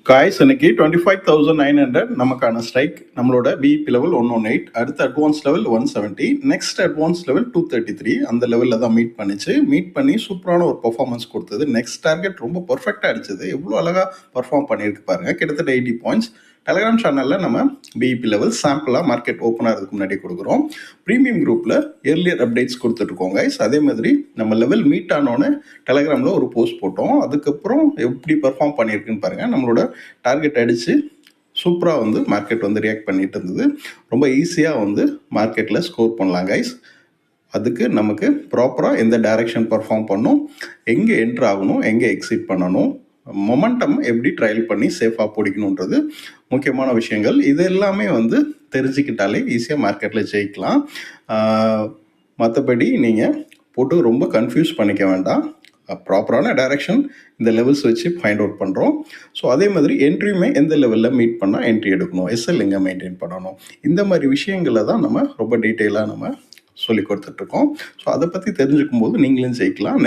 Guys இன்னைக்கு 25,900 நமக்கான strike நம்மளோட பிஇபி லெவல் 118, அடுத்த advance level 170, next advance level 233. அந்த லெவலில் தான் மீட் பண்ணி சூப்பரான ஒரு பர்ஃபார்மன்ஸ் கொடுத்தது. நெக்ஸ்ட் டார்கெட் ரொம்ப பர்ஃபெக்டாக அடிச்சது. எவ்வளோ அழகாக பர்ஃபார்ம் பண்ணியிருக்கு பாருங்க. கிட்டத்தட்ட 80 பாயிண்ட்ஸ். டெலிகிராம் சேனலில் நம்ம பிஇபி லெவல் சாம்பிளாக மார்க்கெட் ஓப்பன் ஆகிறதுக்கு முன்னாடி கொடுக்குறோம். ப்ரீமியம் குரூப்பில் ஏர்லியர் அப்டேட்ஸ் கொடுத்துட்ருக்கோம் கைஸ். அதே மாதிரி நம்ம லெவல் மீட் ஆனோன்னு டெலிகிராமில் ஒரு போஸ்ட் போட்டோம். அதுக்கப்புறம் எப்படி பர்ஃபார்ம் பண்ணியிருக்குன்னு பாருங்கள். நம்மளோட டார்கெட் அடித்து சூப்பராக வந்து மார்க்கெட் வந்து ரியாக்ட் பண்ணிட்டு இருந்தது. ரொம்ப ஈஸியாக வந்து மார்க்கெட்டில் ஸ்கோர் பண்ணலாம் கைஸ். அதுக்கு நமக்கு ப்ராப்பராக எந்த டைரக்ஷன் பர்ஃபார்ம் பண்ணணும், எங்கே என்ட்ரு ஆகணும், எங்கே எக்ஸிட் பண்ணணும், மொமெண்டம் எப்படி ட்ரையல் பண்ணி சேஃபாக பிடிக்கணுன்றது முக்கியமான விஷயங்கள். இது எல்லாமே வந்து தெரிஞ்சுக்கிட்டாலே ஈஸியாக மார்க்கெட்டில் ஜெயிக்கலாம். மற்றபடி நீங்கள் போட்டு ரொம்ப கன்ஃபியூஸ் பண்ணிக்க வேண்டாம். ப்ராப்பரான டைரக்ஷன் இந்த லெவல்ஸ் வச்சு ஃபைண்ட் அவுட் பண்ணுறோம். ஸோ அதே மாதிரி என்ட்ரியுமே எந்த லெவலில் மீட் பண்ணால் என்ட்ரி எடுக்கணும், எஸ்எல் எங்கே மெயின்டைன் பண்ணணும், இந்த மாதிரி விஷயங்களை தான் நம்ம ரொம்ப டீட்டெயிலாக நம்ம சொல்லி கொடுத்துட்ருக்கோம். ஸோ அதை பற்றி தெரிஞ்சுக்கும் போது நீங்களும் ஜெயிக்கலாம்.